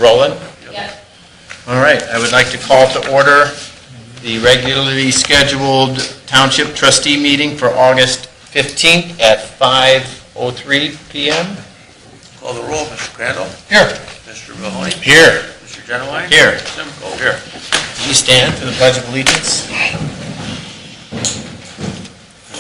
rolling? Yep. All right, I would like to call to order the regularly scheduled Township Trustee meeting for August 15th at 5:03 p.m. Call the roll. Mr. Crandall? Here. Mr. Mahoney? Here. Mr. Genowine? Here. Simcoe? Here. We stand for the Pledge of Allegiance.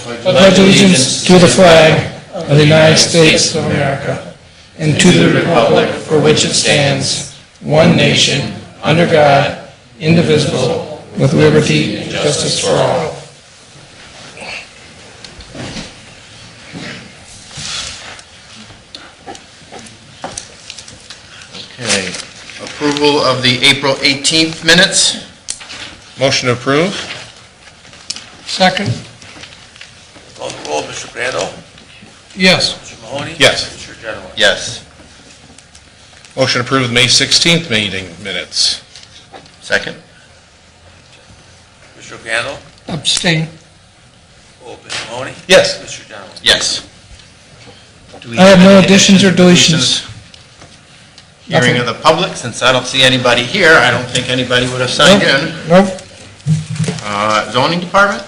I pledge allegiance to the flag of the United States of America and to the republic for which it stands, one nation, under God, indivisible, with liberty and justice for all. Okay. Approval of the April 18th minutes. Motion to approve. Second? Call the roll. Mr. Crandall? Yes. Mr. Mahoney? Yes. Mr. Genowine? Yes. Motion to approve the May 16th meeting minutes. Second. Mr. Crandall? Abstain. Oh, Mr. Mahoney? Yes. Mr. Genowine? Yes. Do we I have no any additions or deletions. Hearing of the public, since I don't see anybody here, I don't think anybody would have signed in. Nope. Zoning Department?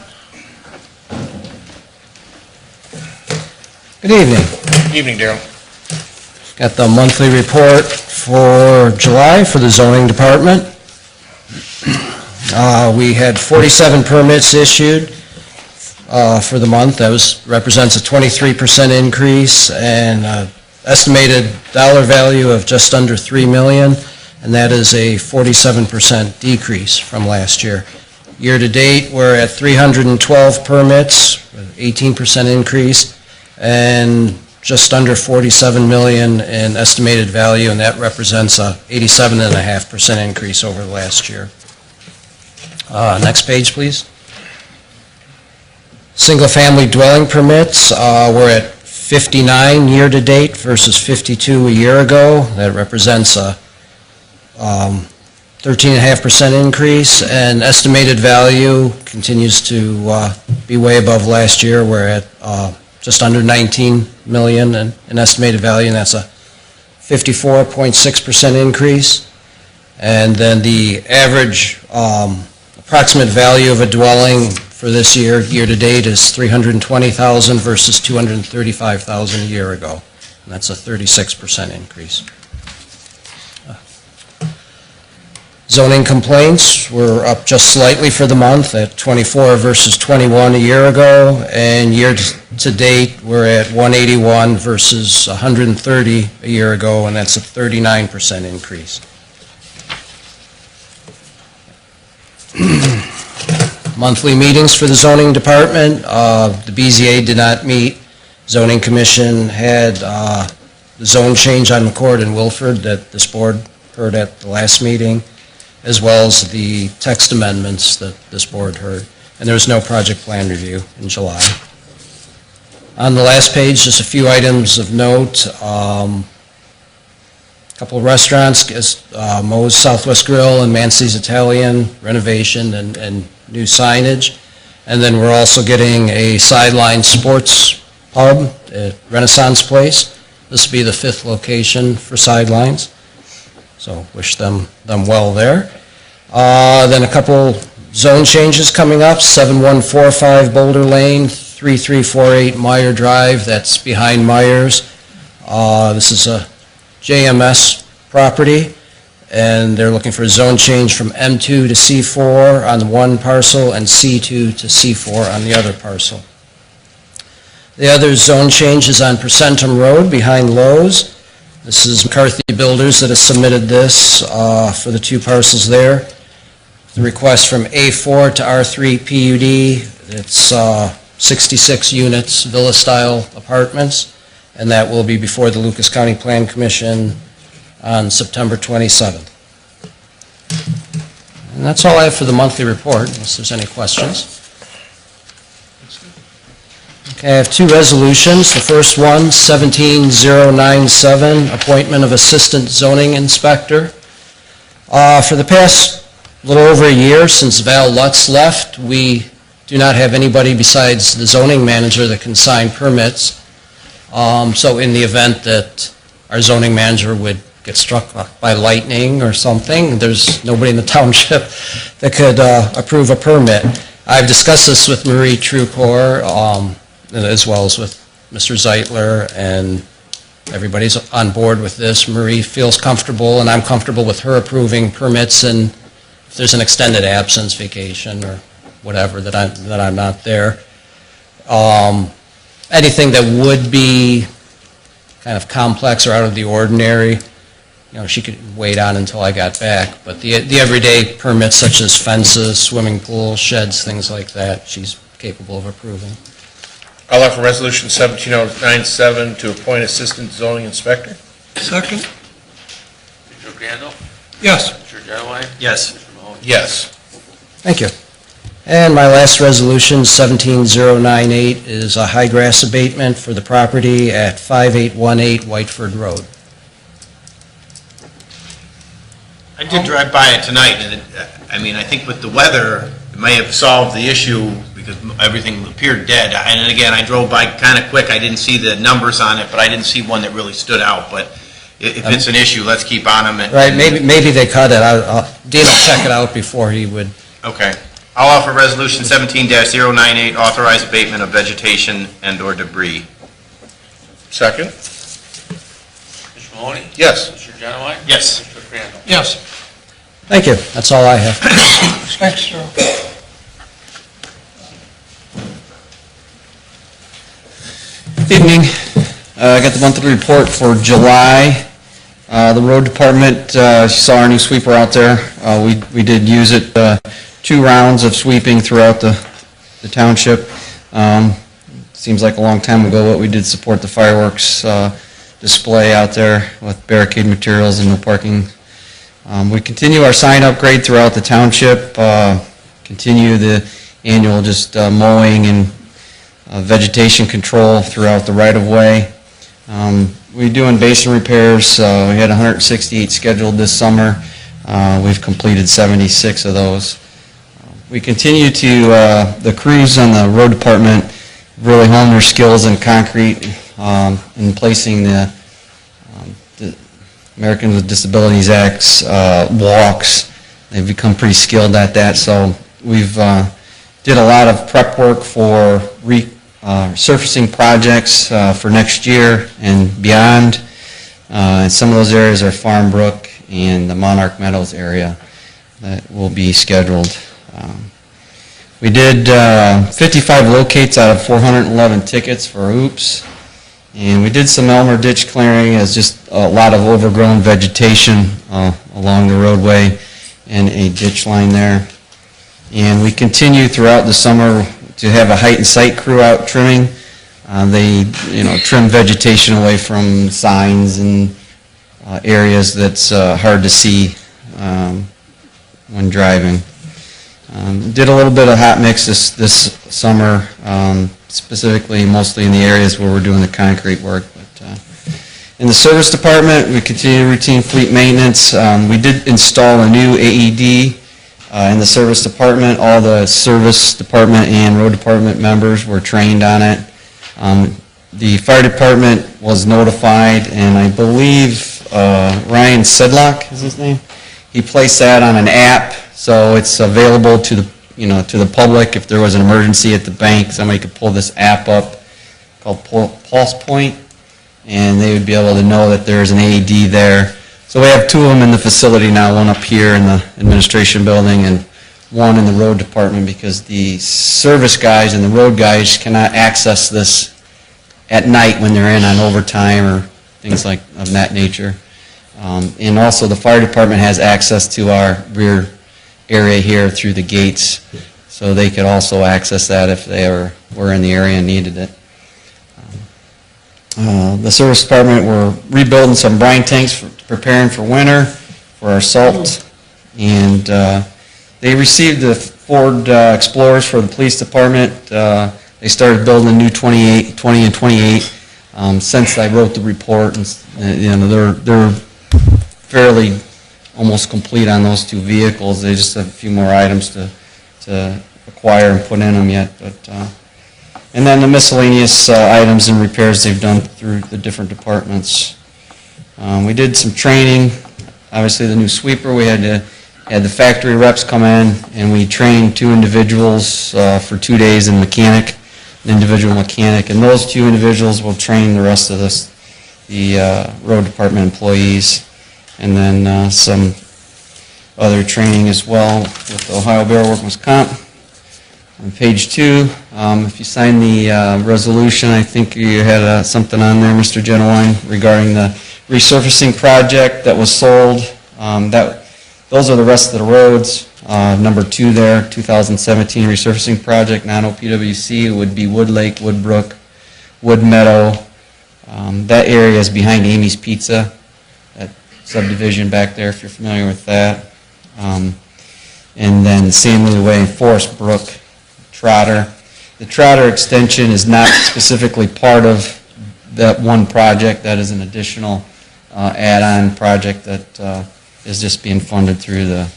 Good evening. Evening, Darrell. Got the monthly report for July for the zoning department. We had 47 permits issued for the month. That represents a 23% increase and estimated dollar value of just under $3 million, and that is a 47% decrease from last year. Year to date, we're at 312 permits, 18% increase, and just under 47 million in estimated value, and that represents a 87.5% increase over the last year. Next page, please. Single-family dwelling permits, we're at 59 year-to-date versus 52 a year ago. That represents a 13.5% increase, and estimated value continues to be way above last year. We're at just under 19 million in estimated value, and that's a 54.6% increase. And then the average approximate value of a dwelling for this year to-date, is $320,000 versus $235,000 a year ago. And that's a 36% increase. Zoning complaints were up just slightly for the month at 24 versus 21 a year ago, and year-to-date, we're at 181 versus 130 a year ago, and that's a 39% increase. Monthly meetings for the zoning department. The BZA did not meet. Zoning Commission had the zone change on McCord and Wilford that this board heard at the last meeting, as well as the text amendments that this board heard. And there was no project plan review in July. On the last page, just a few items of note. A couple of restaurants, Moe's Southwest Grill and Mancy's Italian, renovation and new signage. And then we're also getting a sideline sports pub at Renaissance Place. This will be the 5th location for sidelines. So wish them well there. Then a couple zone changes coming up, 7145 Boulder Lane, 3348 Meyer Drive, that's behind Myers. This is a JMS property, and they're looking for a zone change from M2 to C4 on the one parcel and C2 to C4 on the other parcel. The other zone change is on Presentum Road behind Lowe's. This is McCarthy Builders that has submitted this for the two parcels there. The request from A4 to R3 PUD, it's 66 units, villa-style apartments, and that will be before the Lucas County Plan Commission on September 27th. And that's all I have for the monthly report, unless there's any questions. Okay, I have two resolutions. The first one, 17097, appointment of Assistant Zoning Inspector. For the past little over a year since Val Lutz left, we do not have anybody besides the zoning manager that can sign permits. So in the event that our zoning manager would get struck by lightning or something, there's nobody in the township that could approve a permit. I've discussed this with Marie Trucor, as well as with Mr. Zeitler, and everybody's on board with this. Marie feels comfortable, and I'm comfortable with her approving permits, and if there's an extended absence, vacation, or whatever, that I'm not there. Anything that would be kind of complex or out of the ordinary, she could wait on until I got back. But the everyday permits such as fences, swimming pools, sheds, things like that, she's capable of approving. I'll offer Resolution 17097 to appoint Assistant Zoning Inspector. Second? Mr. Crandall? Yes. Mr. Genowine? Yes. Mr. Mahoney? Yes. Thank you. And my last resolution, 17098, is a high grass abatement for the property at 5818 Whiteford Road. I did drive by it tonight, and I think with the weather, it may have solved the issue because everything appeared dead. And again, I drove by kind of quick. I didn't see the numbers on it, but I didn't see one that really stood out. But if it's an issue, let's keep on them. Right, maybe they cut it. Dean will check it out before he would. Okay. I'll offer Resolution 17-098, authorize abatement of vegetation and/or debris. Second? Mr. Mahoney? Yes. Mr. Genowine? Yes. Mr. Crandall? Yes. Thank you. That's all I have. Thanks, Joe. Evening. I got the monthly report for July. The road department, you saw our new sweeper out there. We did use it 2 rounds of sweeping throughout the township. Seems like a long time ago, but we did support the fireworks display out there with barricade materials and no parking. We continue our sign upgrade throughout the township, continue the annual just mowing and vegetation control throughout the right-of-way. We're doing basin repairs. We had 168 scheduled this summer. We've completed 76 of those. We continue to, the crews on the road department really hone their skills in concrete in placing the Americans with Disabilities Act's walks. They've become pretty skilled at that, so we've did a lot of prep work for surfacing projects for next year and beyond. And some of those areas are Farm Brook and the Monarch Meadows area that will be scheduled. We did 55 locates out of 411 tickets for oops. And we did some Elmer ditch clearing as just a lot of overgrown vegetation along the roadway and a ditch line there. And we continue throughout the summer to have a height and sight crew out trimming. They, trim vegetation away from signs and areas that's hard to see when driving. Did a little bit of hot mix this summer, specifically mostly in the areas where we're doing the concrete work. But in the service department, we continue routine fleet maintenance. We did install a new AED in the service department. All the service department and road department members were trained on it. The fire department was notified, and I believe Ryan Sedlock is his name. He placed that on an app, so it's available to the to the public. If there was an emergency at the bank, somebody could pull this app up called Pulse Point, and they would be able to know that there's an AED there. So we have 2 of them in the facility now, one up here in the administration building and one in the road department, because the service guys and the road guys cannot access this at night when they're in on overtime or things like of that nature. And also the fire department has access to our rear area here through the gates, so they could also access that if they were in the area and needed it. The service department, we're rebuilding some brine tanks, preparing for winter for our salt, and they received the Ford Explorers for the police department. They started building a new 20 and 28 since I wrote the report, and they're fairly almost complete on those 2 vehicles. They just have a few more items to acquire and put in them yet. But and then the miscellaneous items and repairs they've done through the different departments. We did some training, obviously the new sweeper, we had the factory reps come in, and we trained 2 individuals for 2 days in mechanic, an individual mechanic, and those 2 individuals will train the rest of the road department employees, and then some other training as well with the Ohio Bureau of Workman's Comp. On page 2, if you sign the resolution, I think you had something on there, Mr. Genowine, regarding the resurfacing project that was sold. Those are the rest of the roads. Number 2 there, 2017 resurfacing project, non-OPWC, would be Wood Lake, Woodbrook, Wood Meadow. That area is behind Amy's Pizza, that subdivision back there, if you're familiar with that. And then San Luis Way, Forest Brook, Trotter. The Trotter extension is not specifically part of that one project. That is an additional add-on project that is just being funded through the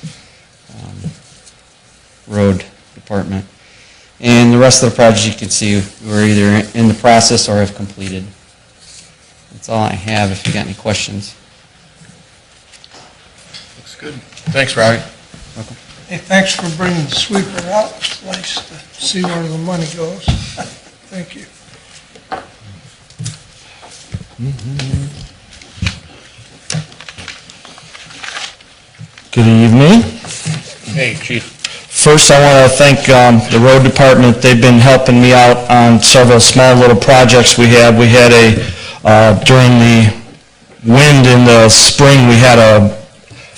road department. And the rest of the projects you can see we're either in the process or have completed. That's all I have if you got any questions. Looks good. Thanks, Robbie. Hey, thanks for bringing the sweeper out. It's nice to see where the money goes. Thank you. Good evening. Hey, Chief. First, I want to thank the road department. They've been helping me out on several small little projects we had. We had during the wind in the spring, we had a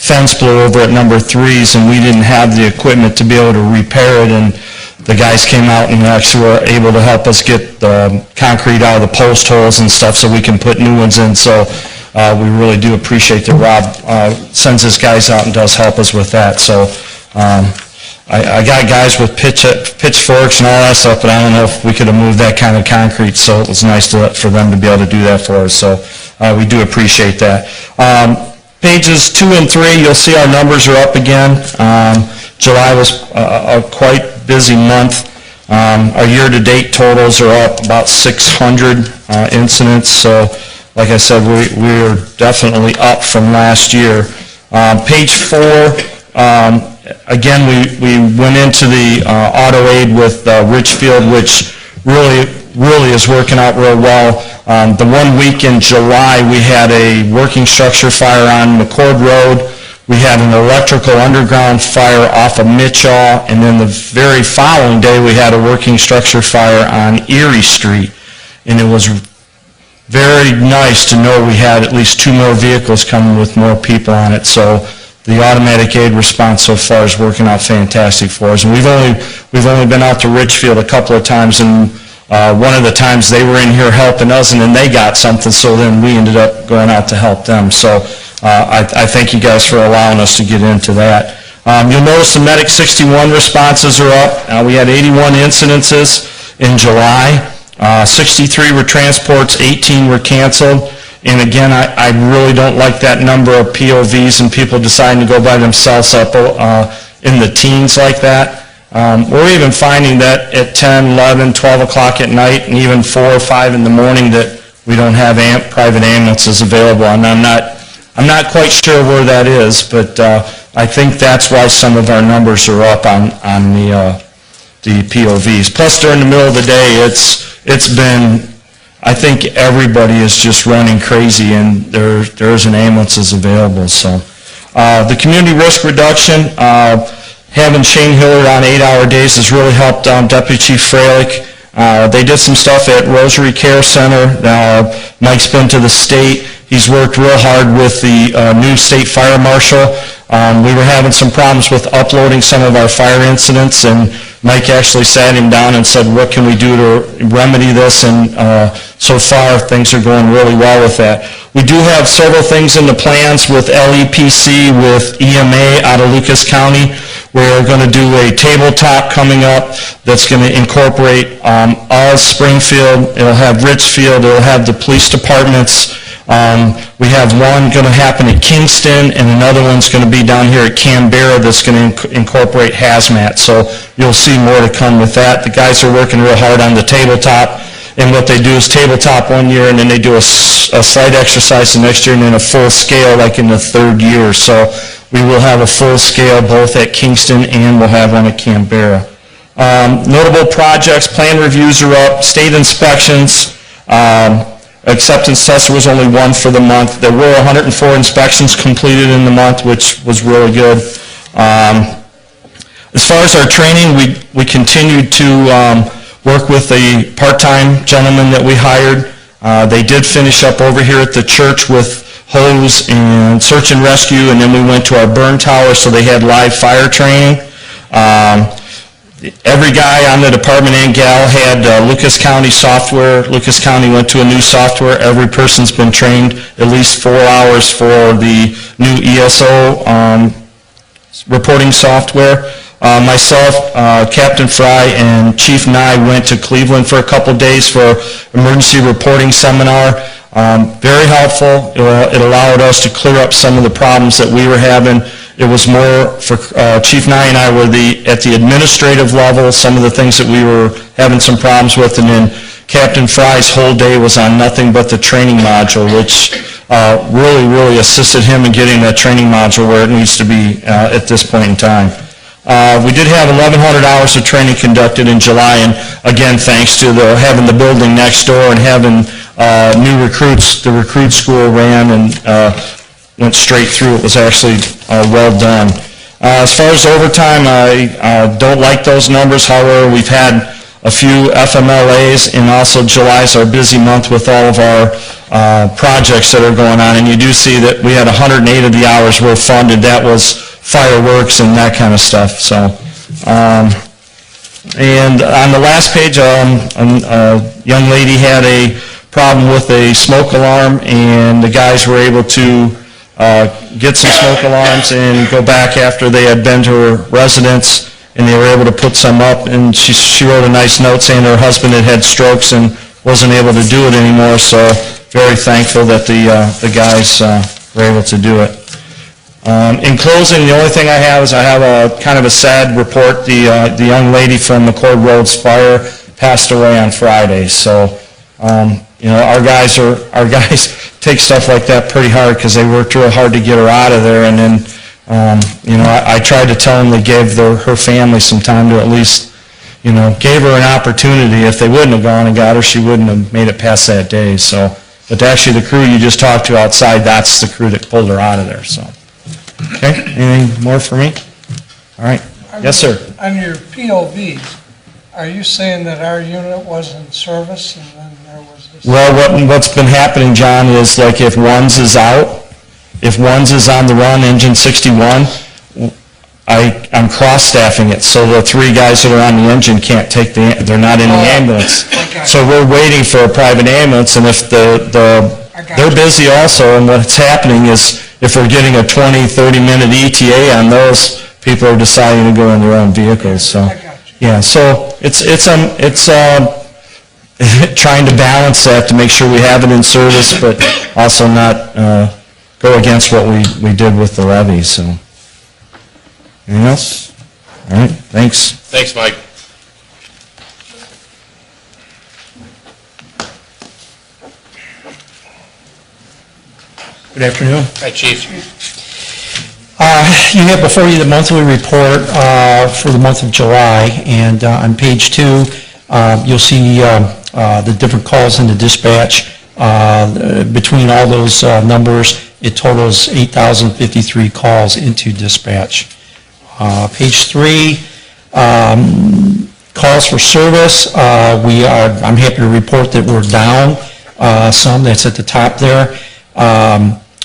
fence blow over at number 3's, and we didn't have the equipment to be able to repair it, and the guys came out and actually were able to help us get the concrete out of the post holes and stuff so we can put new ones in. So we really do appreciate that Rob sends his guys out and does help us with that. So I got guys with pitchforks and all that stuff, but I don't know if we could have moved that kind of concrete, so it was nice for them to be able to do that for us. So we do appreciate that. Pages 2 and 3, you'll see our numbers are up again. July was a quite busy month. Our year-to-date totals are up about 600 incidents, so like I said, we're definitely up from last year. Page 4, again, we went into the auto aid with Richfield, which really is working out real well. The 1 week in July, we had a working structure fire on McCord Road. We had an electrical underground fire off of Mitchell, and then the very following day, we had a working structure fire on Erie Street. And it was very nice to know we had at least 2 more vehicles coming with more people on it. So the automatic aid response so far is working out fantastic for us. And we've only been out to Richfield a couple of times, and one of the times they were in here helping us, and then they got something, so then we ended up going out to help them. So I thank you guys for allowing us to get into that. You'll notice the Medic 61 responses are up. We had 81 incidences in July. 63 were transports, 18 were canceled. And again, I really don't like that number of POVs and people deciding to go by themselves up in the teens like that. We're even finding that at 10, 11, 12 o'clock at night, and even 4 or 5 in the morning, that we don't have private ambulances available. And I'm not quite sure where that is, but I think that's why some of our numbers are up on the POVs. Plus, during the middle of the day, it's been, I think everybody is just running crazy, and there isn't ambulances available. So the community risk reduction, having Shane Hillard on 8-hour days has really helped Deputy Chief Freilich. They did some stuff at Rosary Care Center. Mike's been to the state. He's worked real hard with the new state fire marshal. We were having some problems with uploading some of our fire incidents, and Mike actually sat him down and said, what can we do to remedy this? And so far, things are going really well with that. We do have several things in the plans with LEPC, with EMA out of Lucas County. We're going to do a tabletop coming up that's going to incorporate all Springfield. It'll have Richfield. It'll have the police departments. We have one going to happen at Kingston, and another one's going to be down here at Canberra that's going to incorporate hazmat. So you'll see more to come with that. The guys are working real hard on the tabletop. And what they do is tabletop one year, and then they do a slight exercise the next year, and then a full scale like in the third year. So we will have a full scale both at Kingston and we'll have one at Canberra. Notable projects, plan reviews are up, state inspections, acceptance tests, there was only one for the month. There were 104 inspections completed in the month, which was really good. As far as our training, we continued to work with a part-time gentleman that we hired. They did finish up over here at the church with hose and search and rescue, and then we went to our burn tower, so they had live fire training. Every guy on the department and gal had Lucas County software. Lucas County went to a new software. Every person's been trained at least 4 hours for the new ESO reporting software. Myself, Captain Fry, and Chief Nye went to Cleveland for a couple days for emergency reporting seminar. Very helpful. It allowed us to clear up some of the problems that we were having. It was more for Chief Nye and I were at the administrative level, some of the things that we were having some problems with, and then Captain Fry's whole day was on nothing but the training module, which really assisted him in getting that training module where it needs to be at this point in time. We did have 1,100 hours of training conducted in July, and again, thanks to having the building next door and having new recruits, the recruit school ran and went straight through. It was actually well done. As far as overtime, I don't like those numbers. However, we've had a few FMLAs, and also July is our busy month with all of our projects that are going on. And you do see that we had 108 of the hours were funded. That was fireworks and that kind of stuff. So, and on the last page, a young lady had a problem with a smoke alarm, and the guys were able to get some smoke alarms and go back after they had been to her residence, and they were able to put some up, and she wrote a nice note saying her husband had strokes and wasn't able to do it anymore, so very thankful that the guys were able to do it. In closing, the only thing I have is I have a kind of a sad report. The young lady from McCord Road's fire passed away on Friday, so our guys take stuff like that pretty hard because they worked real hard to get her out of there, and then I tried to tell them they gave her family some time to at least gave her an opportunity. If they wouldn't have gone and got her, she wouldn't have made it past that day. So, but actually the crew you just talked to outside, that's the crew that pulled her out of there. So, okay, anything more for me? All right, yes sir. On your POVs, are you saying that our unit was in service and then there was this? Well, what's been happening, John, is like if one's is out, if one's is on the run, engine 61, I'm cross-staffing it, so the 3 guys that are on the engine can't take they're not in the ambulance. Okay. So we're waiting for a private ambulance, and if they're busy also, and what's happening is if we're getting a 20, 30-minute ETA on those, people are deciding to go in their own vehicles, so. Yeah, so it's trying to balance that to make sure we have it in service, but also not go against what we did with the levy, so. Anything else? All right, thanks. Thanks, Mike. Good afternoon. Hi, Chief. You have before you the monthly report for the month of July, and on page 2, you'll see the different calls in the dispatch. Between all those numbers, it totals 8,053 calls into dispatch. Page 3, calls for service. I'm happy to report that we're down some. That's at the top there.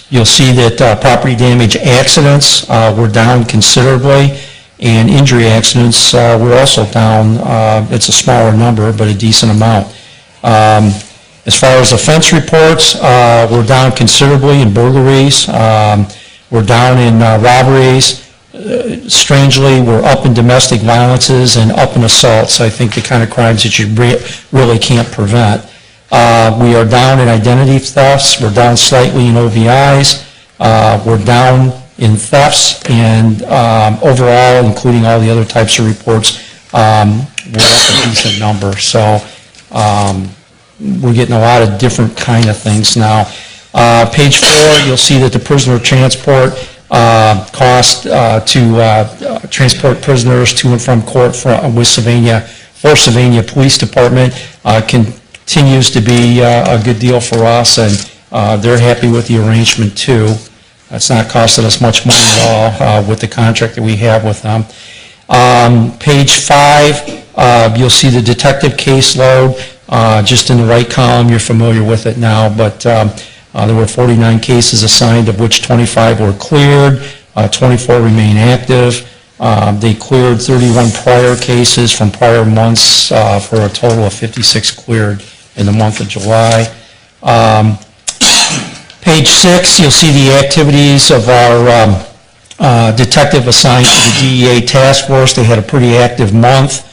You'll see that property damage accidents were down considerably, and injury accidents were also down. It's a smaller number, but a decent amount. As far as offense reports, we're down considerably in burglaries. We're down in robberies. Strangely, we're up in domestic violences and up in assaults. I think the kind of crimes that you really can't prevent. We are down in identity thefts. We're down slightly in OVIs. We're down in thefts, and overall, including all the other types of reports, we're up a decent number. So we're getting a lot of different kind of things now. Page 4, you'll see that the prisoner transport cost to transport prisoners to and from court with Sylvania Police Department continues to be a good deal for us, and they're happy with the arrangement too. It's not costing us much money at all with the contract that we have with them. Page 5, you'll see the detective caseload, just in the right column. You're familiar with it now, but there were 49 cases assigned, of which 25 were cleared, 24 remain active. They cleared 31 prior cases from prior months for a total of 56 cleared in the month of July. Page 6, you'll see the activities of our detective assigned to the DEA task force. They had a pretty active month.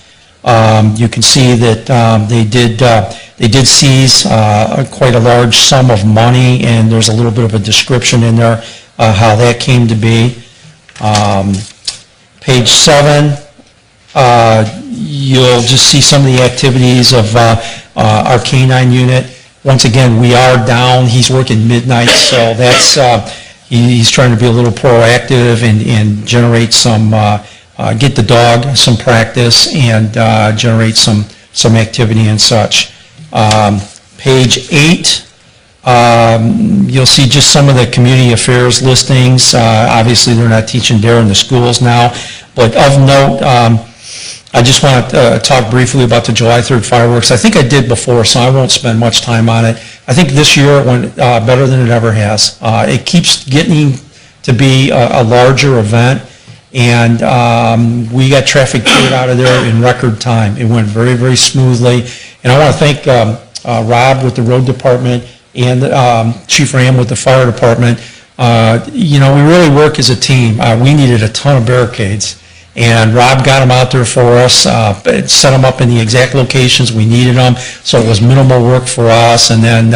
You can see that they did seize quite a large sum of money, and there's a little bit of a description in there how that came to be. Page 7, you'll just see some of the activities of our K-9 unit. Once again, we are down. He's working midnight, so that's he's trying to be a little proactive and generate some, get the dog some practice and generate some activity and such. Page 8, you'll see just some of the community affairs listings. Obviously, they're not teaching there in the schools now, but of note, I just want to talk briefly about the July 3rd fireworks. I think I did before, so I won't spend much time on it. I think this year it went better than it ever has. It keeps getting to be a larger event, and we got traffic cleared out of there in record time. It went very, very smoothly, and I want to thank Rob with the road department and Chief Ram with the fire department. You know, we really work as a team. We needed a ton of barricades, and Rob got them out there for us, set them up in the exact locations we needed them, so it was minimal work for us. And then,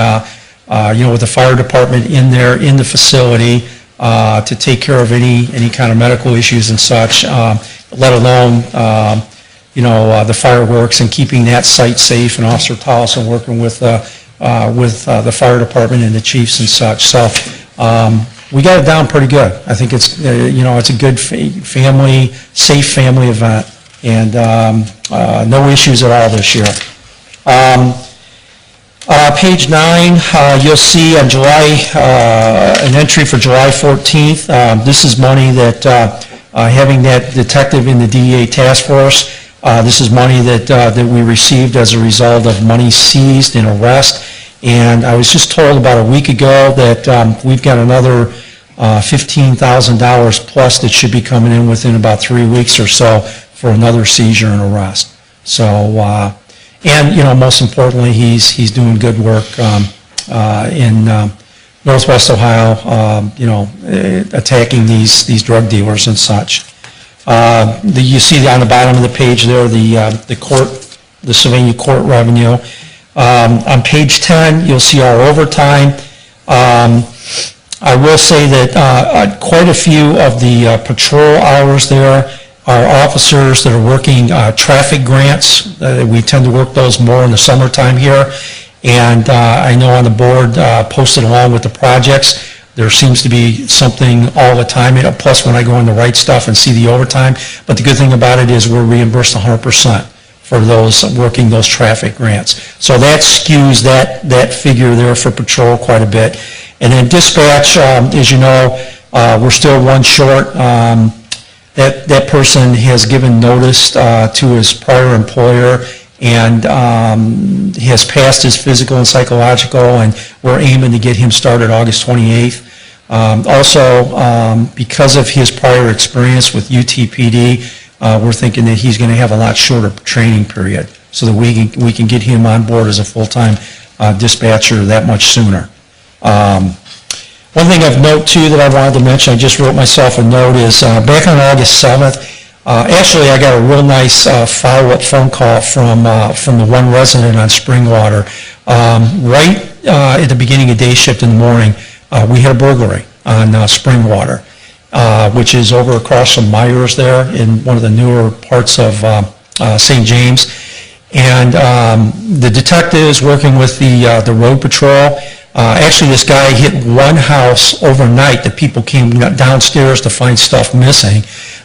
you know, with the fire department in there, in the facility, to take care of any kind of medical issues and such, let alone, you know, the fireworks and keeping that site safe, and Officer Tollison working with the fire department and the chiefs and such. So, we got it down pretty good. I think it's, you know, it's a good family, safe family event, and no issues at all this year. Page 9, you'll see on July, an entry for July 14th. This is money that, having that detective in the DEA task force, this is money that we received as a result of money seized in arrest. And I was just told about a week ago that we've got another $15,000 plus that should be coming in within about 3 weeks or so for another seizure and arrest. So, and you know, most importantly, he's doing good work in Northwest Ohio, you know, attacking these drug dealers and such. You see on the bottom of the page there the Sylvania court revenue. On page 10, you'll see our overtime. I will say that quite a few of the patrol hours there are officers that are working traffic grants. We tend to work those more in the summertime here. And I know on the board, posted along with the projects, there seems to be something all the time, plus when I go in the right stuff and see the overtime. But the good thing about it is we're reimbursed 100% for those working those traffic grants. So that skews that figure there for patrol quite a bit. And then dispatch, as you know, we're still one short. That person has given notice to his prior employer, and he has passed his physical and psychological, and we're aiming to get him started August 28th. Also, because of his prior experience with UTPD, we're thinking that he's going to have a lot shorter training period, so that we can get him on board as a full-time dispatcher that much sooner. One thing of note, too, that I wanted to mention, I just wrote myself a note, is back on August 7th, actually I got a real nice follow-up phone call from the one resident on Springwater. Right at the beginning of day shift in the morning, we had a burglary on Springwater, which is over across from Myers there in one of the newer parts of St. James. And the detectives working with the road patrol, actually this guy hit one house overnight that people came downstairs to find stuff missing.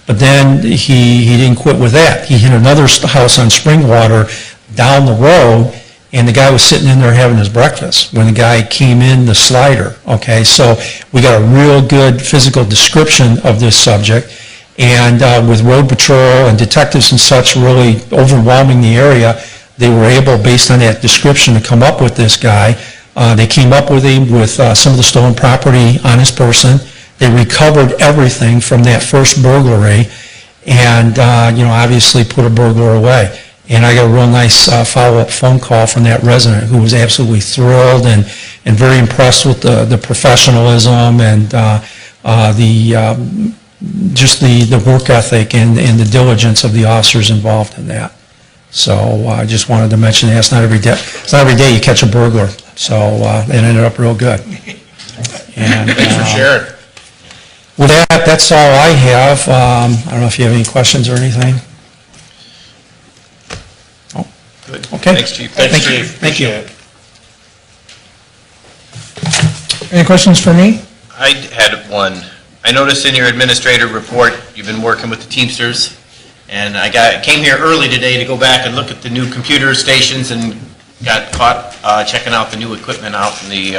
But then he didn't quit with that. He hit another house on Springwater down the road, and the guy was sitting in there having his breakfast when the guy came in the slider, okay? So we got a real good physical description of this subject, and with road patrol and detectives and such really overwhelming the area, they were able, based on that description, to come up with this guy. They came up with him with some of the stolen property on his person. They recovered everything from that first burglary and, obviously put a burglar away. And I got a real nice follow-up phone call from that resident who was absolutely thrilled and very impressed with the professionalism and just the work ethic and the diligence of the officers involved in that. So I just wanted to mention that it's not every day you catch a burglar. So it ended up real good. And, Thanks for sharing. with that, that's all I have. I don't know if you have any questions or anything. Good. Okay. Thanks, Chief. Thanks, Chief. Thank you. Appreciate it. Any questions for me? I had one. I noticed in your administrator report, you've been working with the Teamsters, and I came here early today to go back and look at the new computer stations and got caught checking out the new equipment out in the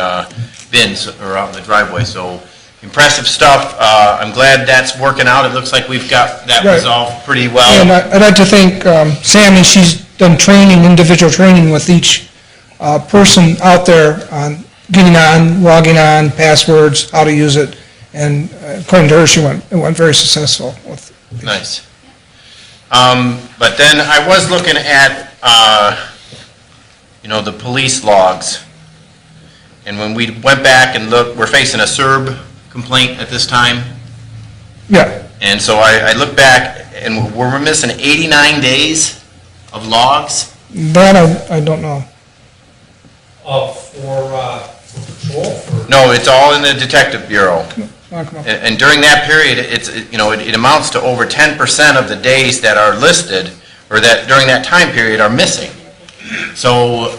bins or out in the driveway. So impressive stuff. I'm glad that's working out. It looks like we've got that Right. resolved pretty well. And I'd like to thank Sammy. She's done training, individual training with each person out there on getting on, logging on, passwords, how to use it. And according to her, it went very successful. Nice. But then I was looking at, the police logs. And when we went back and looked, we're facing a SERB complaint at this time. Yeah, And so I looked back and we're missing 89 days of logs. that I don't know. For patrol? No, it's all in the Detective Bureau. Oh, come on. And during that period, it amounts to over 10% of the days that are listed, or that during that time period are missing. So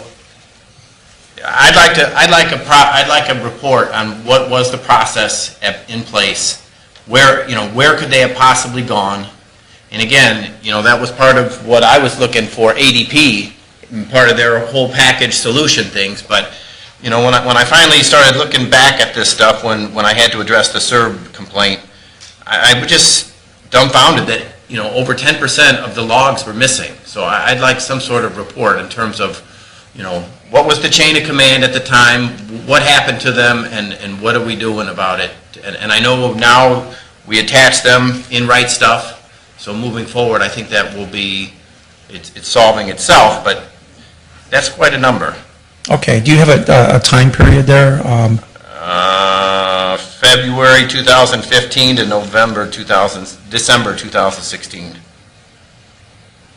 I'd like a report on what was the process in place, where could they have possibly gone? And again, that was part of what I was looking for, ADP, part of their whole package solution things, but when I finally started looking back at this stuff, when I had to address the SERB complaint, I was just dumbfounded that, over 10% of the logs were missing. So I'd like some sort of report in terms of, what was the chain of command at the time, what happened to them, and what are we doing about it? And I know now we attach them in Right Stuff, so moving forward, I think that will be, it's solving itself, but that's quite a number. Okay, do you have a time period there? February 2015 to December 2016.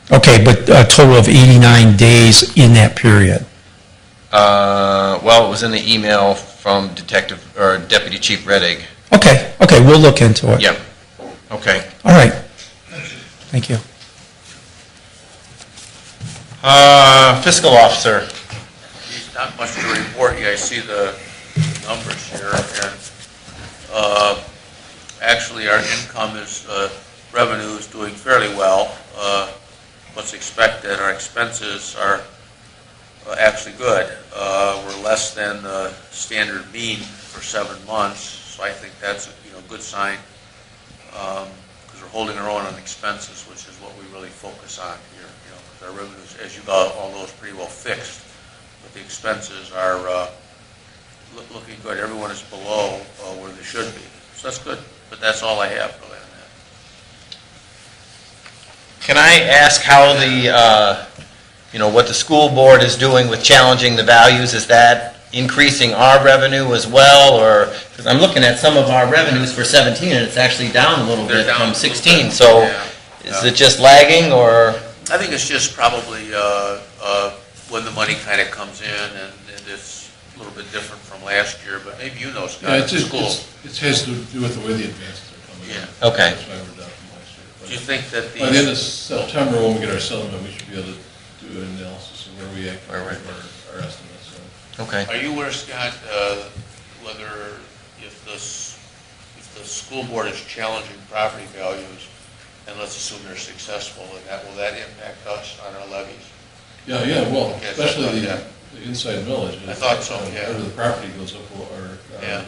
Okay, but a total of 89 days in that period. Well, it was in the email from Deputy Chief Reddig. Okay, we'll look into it. Yep. Okay. All right. Thank you. Fiscal Officer. There's not much to report. You guys see the numbers here, and actually our income revenue is doing fairly well. What's expected, our expenses are actually good. We're less than the standard mean for 7 months, so I think that's a good sign, because we're holding our own on expenses, which is what we really focus on here. Because our revenues, as you got all those pretty well fixed, but the expenses are looking good. Everyone is below where they should be, so that's good. But that's all I have really on that. Can I ask how what the school board is doing with challenging the values? Is that increasing our revenue as well, or, because I'm looking at some of our revenues for 17 and it's actually down a little They're bit down from a little 16, bit. so Yeah. is it just lagging, or? I think it's just probably when the money kind of comes in, and it's a little bit different from last year, but maybe you know, Scott, at school. It has to do with the way the advances are coming in. Yeah. Okay. That's why we're down from last year. Do you think that By the end of September, when we get our settlement, we should be able to do, and analysis of where we actually Right. our estimates, so. Okay. Are you aware, Scott, whether if the school board is challenging property values, and let's assume they're successful, and will that impact us on our levies? Yeah, well, Okay, especially so, the inside millage. I thought so, yeah. Whenever the property goes up, our Yeah.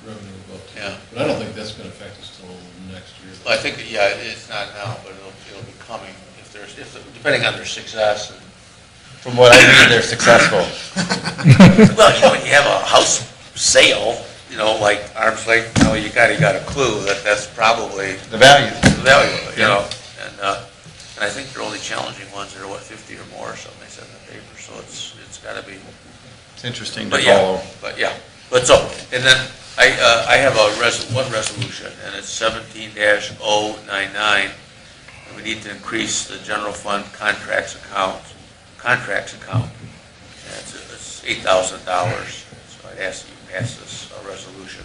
revenue will go up. Yeah. But I don't think that's gonna affect us till next year. Well, I think, it's not now, but it'll be coming depending on their success. And, From what I read, they're successful. well, when you have a house sale, like arm's length, you kind of got a clue that that's probably The value. the value of it, Yeah. And I think they're only challenging ones that are, 50 or more or something, they said in the paper, so it's got to be. It's interesting to But yeah, follow. and then I have one resolution, and it's 17-099. And we need to increase the general fund contracts account. And it's $8,000, so I'd ask that you pass this resolution.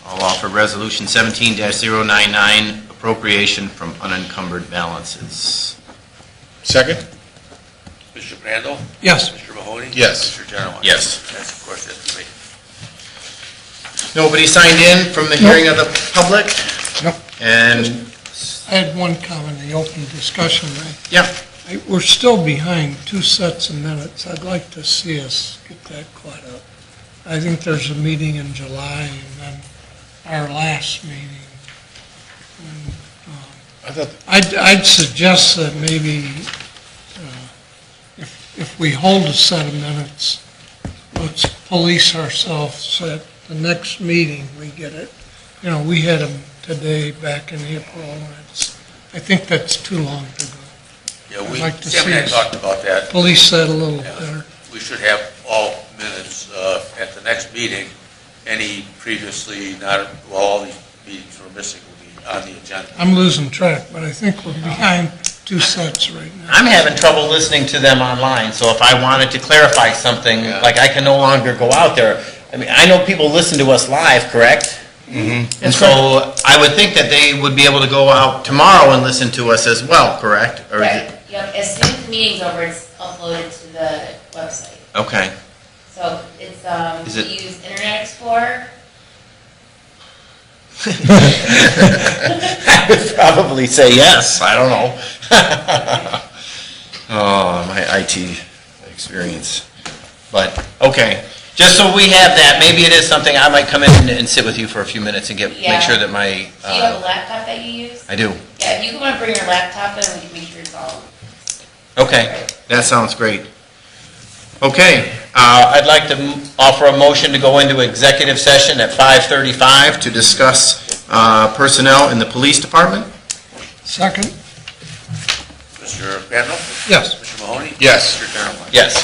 I'll offer Resolution 17-099, appropriation from unencumbered balances. Second? Mr. Crandall? Yes. Mr. Mahoney? Yes. Mr. Genowine? Yes. That's, of course, it for me. Nobody signed in from the hearing of the public? Nope. And, I had one comment in the open discussion. yeah, We're still behind 2 sets of minutes. I'd like to see us get that caught up. I think there's a meeting in July and then our last meeting. And, I thought, I'd suggest that maybe if we hold a set of minutes, let's police ourselves so that the next meeting we get it. We had them today back in April. I think that's too long to go. Yeah, I'd like to Sam and I see talked about that. Police that a little Yeah. better. We should have all minutes at the next meeting. Any previously all these meetings we're missing will be on the agenda. I'm losing track, but I think we're behind 2 sets right now. I'm having trouble listening to them online, so if I wanted to clarify something, Yeah. like I can no longer go out there. I mean, I know people listen to us live, correct? Mm-hmm. And so I would think that they would be able to go out tomorrow and listen to us as well, correct? Or is Right, it- yep, as soon as the meeting's over, it's uploaded to the website. Okay. So it's, Is we it- use Internet Explorer. I would probably say yes, I don't know. Oh, my IT experience. But, okay, just so we have that, maybe it is something, I might come in and sit with you for a few minutes and make Yeah. sure that my, Do you have a laptop that you use? I do. Yeah, if you want to bring your laptop in, we can make sure it's all. Okay, that sounds great. Okay, I'd like to offer a motion to go into executive session at 5:35 to discuss personnel in the police department. Second? Mr. Crandall? Yes. Mr. Mahoney? Yes. Mr. Genowine? Yes.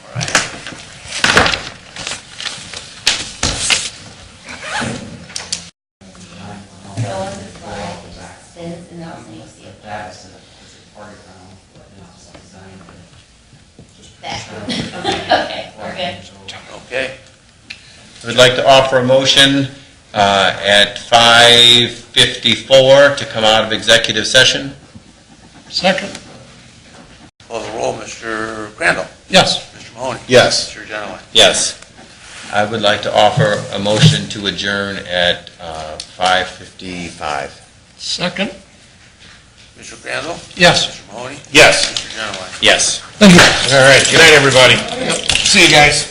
All right. So once it's live, it spins and then you'll see it. That. Okay, we're good. Okay. We'd like to offer a motion at 5:54 to come out of executive session. Second? Call the roll, Mr. Crandall? Yes. Mr. Mahoney? Yes. Mr. Genowine? Yes. I would like to offer a motion to adjourn at 5:55. Second? Mr. Crandall? Yes. Mr. Mahoney? Yes. Mr. Genowine? Yes. Thank you. All right, good night, everybody. See you guys.